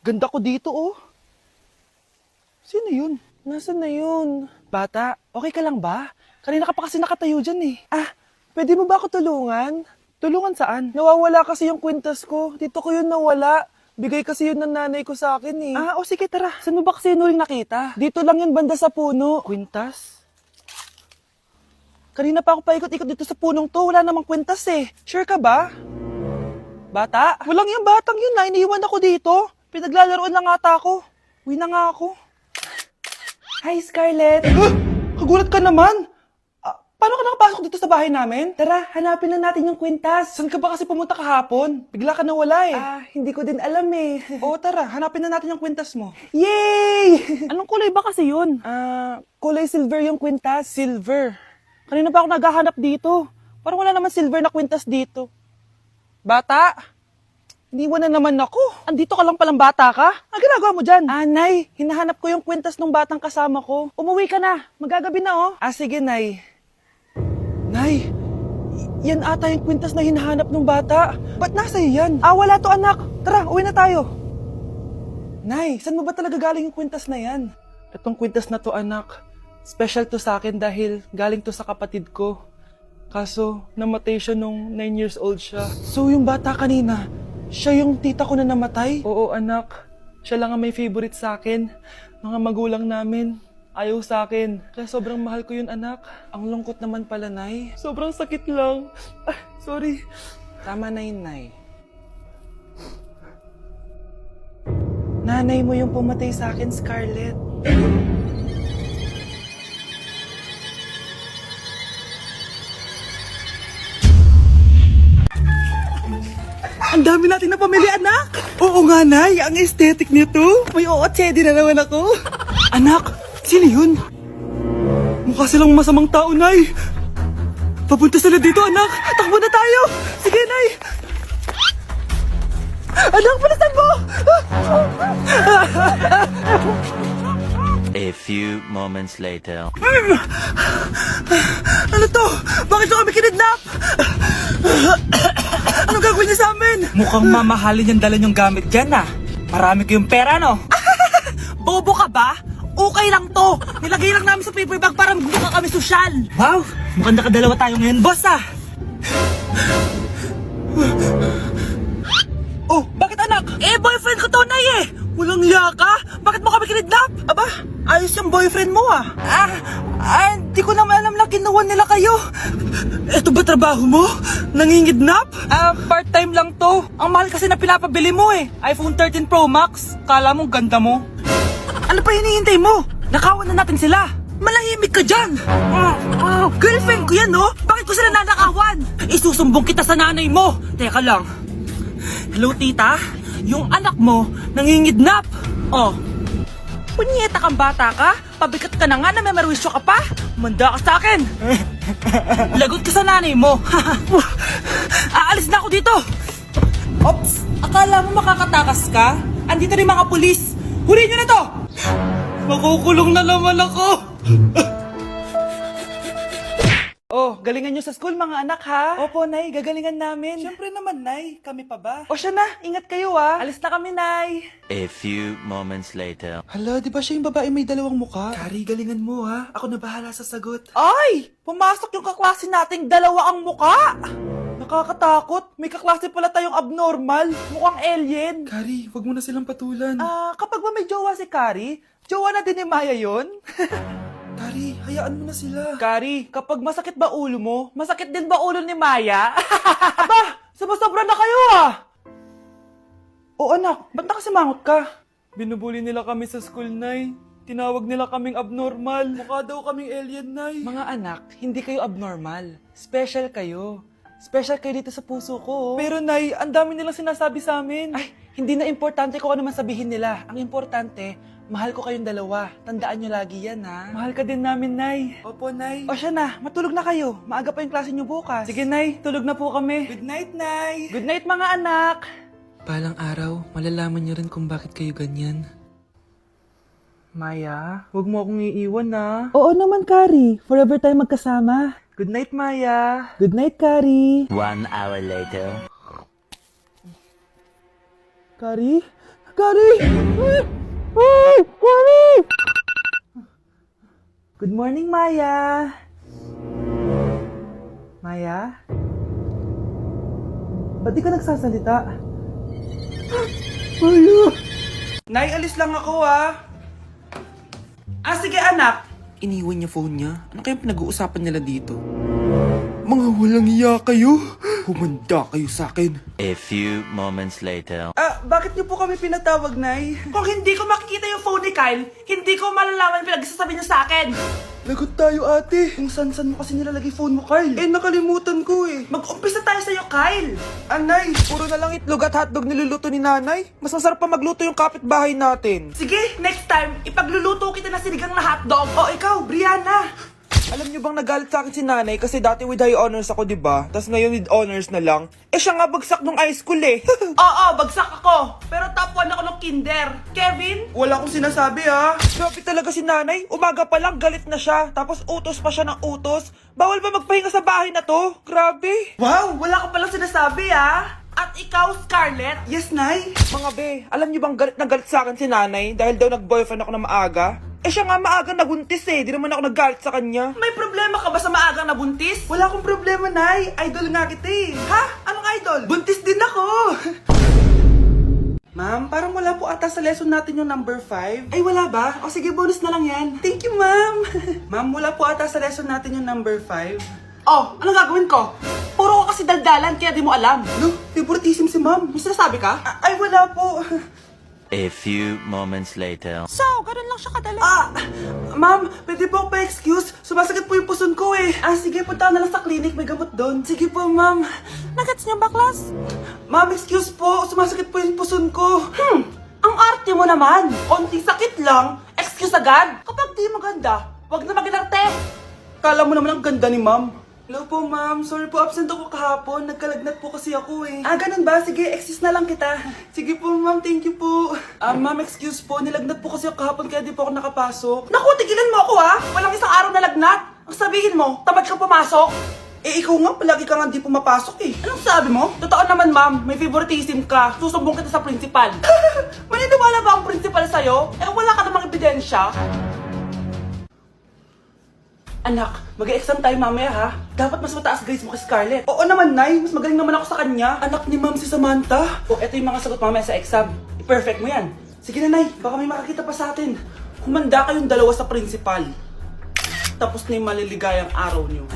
Ganda ko dito, oh. Sino yun? Nasaan na yun? Bata, okay ka lang ba? Kanina ka pa kasi nakatayo dyan eh. Pwede mo ba ako tulungan? Tulungan saan? Nawawala kasi yung kwintas ko. Dito ko yun nawala. Bigay kasi yun ng nanay ko sa akin eh. Sige tara. Saan mo ba kasi yun uling nakita? Dito lang yun banda sa puno. Kwintas? Kanina pa ako paikot-ikot dito sa punong to. Wala namang kwintas eh. Sure ka ba? Bata? Walang yung batang yun na. Iniiwan ako dito. Pinaglalaroan lang ata ako. Uwi na nga ako. Hi, Scarlett. Kagulat ka naman. Paano ka nakapasok dito sa bahay namin? Tara, hanapin lang natin yung kwintas. Saan ka ba kasi pumunta kahapon? Bigla ka nawala eh. Hindi ko din alam eh. Oo, tara, hanapin na natin yung kwintas mo. Yay! Anong kulay ba kasi yun? Kulay silver yung kwintas. Silver? Kanina pa ako naghahanap dito. Parang wala naman silver na kwintas dito. Bata? Iniwan na naman ako. Andito ka lang palang bata ka? Ang ginagawa mo dyan? Nay, hinahanap ko yung kwintas ng batang kasama ko. Umuwi ka na. Magagabi na oh. Sige, Nay. Nay, yan ata yung kwintas na hinahanap ng bata. Ba't nasa iyo yan? Wala to anak. Tara, uwi na tayo. Nay, saan mo ba talaga galing yung kwintas na yan? Itong kwintas na to anak, special to sa akin dahil galing to sa kapatid ko. Kaso, namatay siya nung 9 years old siya. So yung bata kanina, siya yung tita ko na namatay? Oo anak, siya lang ang may favorite sa akin. Mga magulang namin, ayaw sa akin. Kaya sobrang mahal ko yun anak. Ang lungkot naman pala, Nay. Sobrang sakit lang. Sorry. Tama na yun, Nay. Nanay mo yung pumatay sa akin, Scarlett. Ang dami natin na pamilya, anak! Oo nga, Nay. Ang aesthetic nito. May ootsedi na naman ako. Anak, sino yun? Mukha silang masamang tao, Nay. Papunta sila dito, anak. Takbo na tayo. Sige, Nay. Anak, palasan mo! A few moments later. Ano to? Bakit nyo kami kinidnap? Anong gagawin niya sa amin? Mukhang mamahalin yung dala niyong gamit dyan Marami kayong pera, no? Bobo ka ba? Okay lang to. Nilagay lang namin sa paper bag para magbuka kami sosyal. Wow! Mukhang nakadalawa tayo ngayon, boss Oh, bakit anak? Boyfriend ko to, Nay Walang liya ka? Bakit mo kami kinidnap? Aba, ayos yung boyfriend mo hindi ko naman alam na kinuha nila kayo. Eto ba trabaho mo? Nangingidnap? Part-time lang to. Ang mahal kasi na pinapabili mo iPhone 13 Pro Max. Kala mo ganda mo. Ano pa hinihintay mo? Nakawan na natin sila. Malahimik ka dyan. Girlfriend ko yan, no? Bakit ko sila nanakawan? Isusumbong kita sa nanay mo. Teka lang. Hello, tita? Yung anak mo nangingidnap. Punyeta kang bata ka? Pabikat ka na nga na may marwisyo ka pa? Manda ka sa akin! Lagot ka sa nanay mo! Aalis na ako dito! Ops! Akala mo makakatakas ka? Andito rin mga pulis. Huli nyo na to! Makukulong na naman ako! Galingan nyo sa school mga anak ha? Opo, Nay, gagalingan namin. Siyempre naman, Nay. Kami pa ba? Siya na, ingat kayo Alis na kami, Nay. A few moments later. Hala, di ba siya yung babae may dalawang muka? Kari, galingan mo ha. Ako na bahala sa sagot. Ay! Pumasok yung kaklase nating dalawa ang muka! Nakakatakot. May kaklase pala tayong abnormal. Mukhang alien. Kari, wag mo na silang patulan. Kapag ba may jowa si Kari, jowa na din ni Maya yun? Kari, hayaan mo na sila. Kari, kapag masakit ba ulo mo, masakit din ba ulo ni Maya? Aba, sobra na kayo anak, ba't nakasimangot ka? Binubuli nila kami sa school, Nay. Tinawag nila kaming abnormal. Mukha daw kaming alien, Nay. Mga anak, hindi kayo abnormal. Special kayo. Special kayo dito sa puso ko. Pero Nay, ang dami nilang sinasabi sa amin. Ay, hindi na importante kung ano man sabihin nila. Ang importante, mahal ko kayong dalawa. Tandaan nyo lagi yan, ha? Mahal ka din namin, Nay. Opo, Nay. Siya na, matulog na kayo. Maaga pa yung klase nyo bukas. Sige, Nay, tulog na po kami. Good night, Nay. Good night, mga anak. Palang araw, malalaman nyo rin kung bakit kayo ganyan. Maya, huwag mo akong iiwan, na. Oo naman, Kari. Forever tayo magkasama. Good night, Maya. Good night, Kari. 1 hour later. Kari? Gary! Gary! Good morning, Maya. Maya? Ba't di ka nagsasalita? Maya! Nay, alis lang ako sige anak. Iniwan niya phone niya. Ano kayang pinag-uusapan nila dito? Mga walang iya kayo. Humanda kayo sa akin. A few moments later. Bakit niyo po kami pinatawag, Nay? Kung hindi ko makikita yung phone ni Kyle, hindi ko malalaman pinagsasabi niya sa akin. Lagot tayo, ate. Kung san-san mo kasi nilalagay phone mo, Kyle? Nakalimutan ko eh. Mag-umpisa tayo sa'yo, Kyle. Nay, puro na lang itlog at hotdog niluluto ni nanay. Mas masarap pa magluto yung kapitbahay natin. Sige, next time, ipagluluto kita na sinigang na hotdog. O ikaw, Brianna. Alam niyo bang nagalit sa akin si nanay kasi dati with high honors ako, diba? Tapos ngayon with honors na lang. Siya nga bagsak nung high school eh. Oo, bagsak ako. Pero top 1 ako nung kinder. Kevin? Wala akong sinasabi Grabe talaga si nanay. Umaga pa lang galit na siya. Tapos utos pa siya ng utos. Bawal ba magpahinga sa bahay na to? Grabe. Wow, wala ka palang sinasabi At ikaw, Scarlett? Yes, Nay. Mga be, alam niyo bang galit na galit sa akin si nanay dahil daw nag-boyfriend ako na maaga? Siya nga maagang nabuntis eh. Di naman ako naggalit sa kanya. May problema ka ba sa maagang nabuntis? Wala akong problema, Nay. Idol nga kita eh. Ha? Anong idol? Buntis din ako. Ma'am, parang wala po ata sa lesson natin yung number 5. Ay, wala ba? O sige, bonus na lang yan. Thank you, ma'am. Ma'am, wala po ata sa lesson natin yung number 5. Oh, anong gagawin ko? Puro ko kasi daldalan, kaya di mo alam. No, favoritism si ma'am. May sinasabi ka? Ay, wala po. A few moments later. So, ganun lang siya kadali. Ma'am, pwede po pa-excuse? Sumasakit po yung puson ko eh. Sige, punta na lang sa clinic. May gamot doon. Sige po, ma'am. Nagets niyo ba, class? Ma'am, excuse po. Sumasakit po yung puson ko. Ang arte mo naman. Konting sakit lang. Excuse agad. Kapag di maganda, wag na mag-inarte. Kala mo naman ang ganda ni ma'am. Hello po, ma'am. Sorry po, absent ako kahapon. Nagkalagnat po kasi ako eh. Ganun ba? Sige, excuse na lang kita. Sige po, ma'am. Thank you po. Ma'am, excuse po. Nilagnat po kasi ako kahapon kaya di po ako nakapasok. Naku, tigilan mo ako Walang isang araw na lagnat. Ang sabihin mo, tamad kang pumasok. Ikaw nga, palagi ka nga di pumapasok eh. Anong sabi mo? Totoo naman, ma'am. May favoritism ka. Susumbong kita sa principal. Maniniwala ba ang principal sa'yo? Wala ka namang ebidensya. Anak, mag-exam tayo mamaya ha. Dapat mas mataas grades mo kay Scarlett. Oo naman, Nay. Mas magaling naman ako sa kanya. Anak ni ma'am si Samantha. Eto yung mga sagot mamaya sa exam. I-perfect mo yan. Sige na, Nay. Baka may makakita pa sa atin. Humanda kayong dalawa sa principal. Tapos na yung maliligayang araw niyo.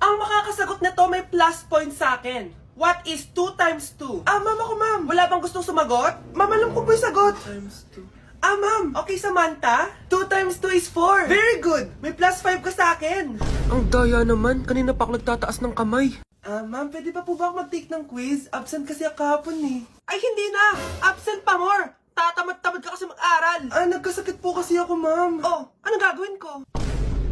Ang makakasagot na to may plus point sa akin. What is 2 times 2? Ma'am ako, ma'am. Wala bang gustong sumagot? Ma'am, alam ko po yung sagot. 2 times 2. Ma'am. Okay, Samantha. 2 times 2 is 4. Very good. May plus 5 ka sa akin. Ang daya naman. Kanina pa ako nagtataas ng kamay. Ma'am, pwede pa po ba ako mag-take ng quiz? Absent kasi ako kahapon eh. Ay, hindi na. Absent pa more. Tatamad-tamad ka kasi mag-aral. Nagkasakit po kasi ako, ma'am. Anong gagawin ko?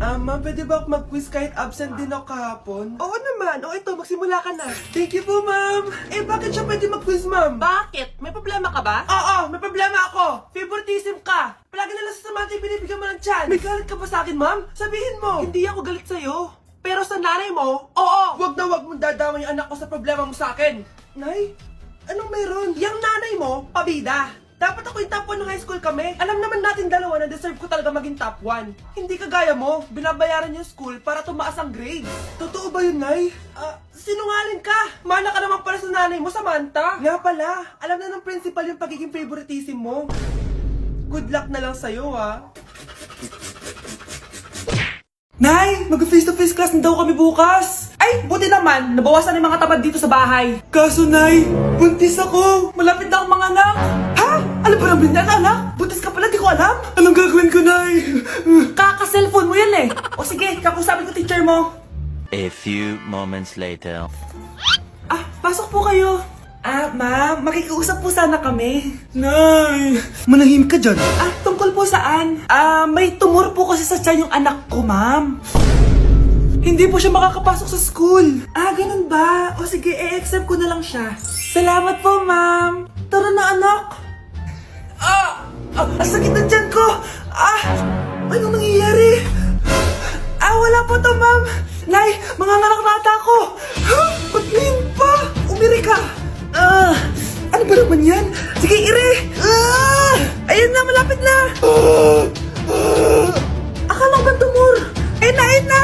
Ma'am, pwede ba ako mag-quiz kahit absent din ako kahapon? Oo naman. Ito, magsimula ka na. Thank you po, ma'am. Bakit siya pwede mag-quiz, ma'am? Bakit? May problema ka ba? Oo, may problema ako. Favoritism ka. Palagi na lang sa Samantha yung binibigyan mo ng chance. May galit ka ba sa akin, ma'am? Sabihin mo. Hindi ako galit sa'yo. Pero sa nanay mo, oo. Wag na wag mong dadama yung anak ko sa problema mo sa akin. Nay, anong meron? Yang nanay mo, pabida. Dapat ako yung top 1 ng high school kami. Alam naman natin dalawa na deserve ko talaga maging top 1. Hindi kagaya mo, binabayaran yung school para tumaas ang grades. Totoo ba yun, Nay? Sinungaling ka! Mana ka naman para sa nanay mo, Samantha. Nga pala, alam na ng principal yung pagiging favoritism mo. Good luck na lang sa'yo, Nay, mag-face-to-face class na daw kami bukas. Ay, buti naman, nabawasan yung mga tamad dito sa bahay. Kaso, Nay, buntis ako. Malapit na akong manganak. Ha? Alam ba ng bindan, anak? Buntis ka pala, di ko alam. Anong gagawin ko, Nay? Kaka-cellphone mo yan O sige, kakusapin ko teacher mo. A few moments later. Pasok po kayo. Ma'am, makikiusap po sana kami. Nay, manahim ka dyan. Tungkol po saan? May tumor po kasi sa tiyan yung anak ko, ma'am. Hindi po siya makakapasok sa school. Ganun ba? O sige, i-accept ko na lang siya. Salamat po, ma'am. Tara na, anak. Ang sakit ng tiyan ko. Anong nangyayari? Wala po to, ma'am. Nay, manganganak na ata ako. Ba't ngayon pa? Umiri ka. Ano ba naman naman yan? Sige, ire! Ayun na, malapit na! Akala ko ba tumor? Ayun na, ayun na!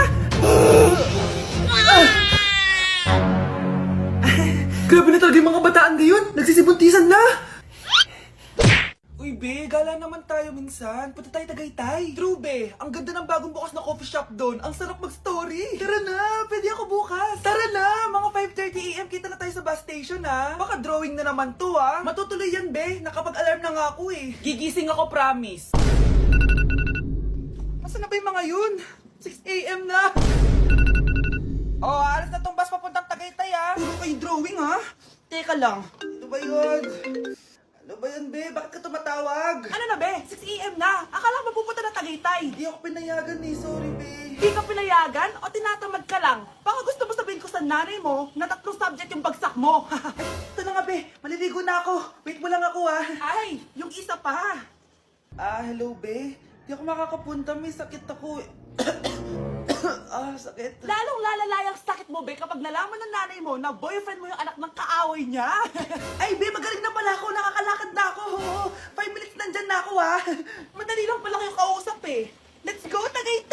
Grabe na talaga yung mga bataan ngayon! Nagsisibuntisan na! Uy, be, gala naman tayo minsan. Punta tayo Tagaytay. True, be. Ang ganda ng bagong bukas na coffee shop doon. Ang sarap mag-story. Tara na, pwede ako bukas. Tara na, mga 5:30 AM kita na tayo sa bus station, ha? Baka drawing na naman to, ha? Matutuloy yan, be. Nakapag-alarm na nga ako, eh. Gigising ako, promise. Nasaan na ba yung mga yun? 6 AM na. Oh, alas na tong bus papuntang Tagaytay, ha? Puro kayo drawing, ha? Teka lang. Ano ba yun? Ano ba yun, be? Bakit ka tumatawag? Ano na, be? 6 AM na. Akala ko mapupunta na Tagaytay. Hindi ako pinayagan, eh. Sorry, be. Hindi ka pinayagan o tinatamad ka lang? Baka gusto mo sabihin ko sa nanay mo na 3 subject yung bagsak mo. Ito na nga, be. Maliligo na ako. Wait mo lang ako, ha? Ay, yung isa pa. Hello, be. Di ako makakapunta. May sakit ako. Sakit. Lalong lalala yung sakit mo, be, kapag nalaman ng nanay mo na boyfriend mo yung anak ng kaaway niya. Ay, be, magaling na pala ako. Nakakalakad na ako. 5 minutes nandyan na ako, ha? Madali lang pala kayo kausap eh. Let's go, Tagaytay!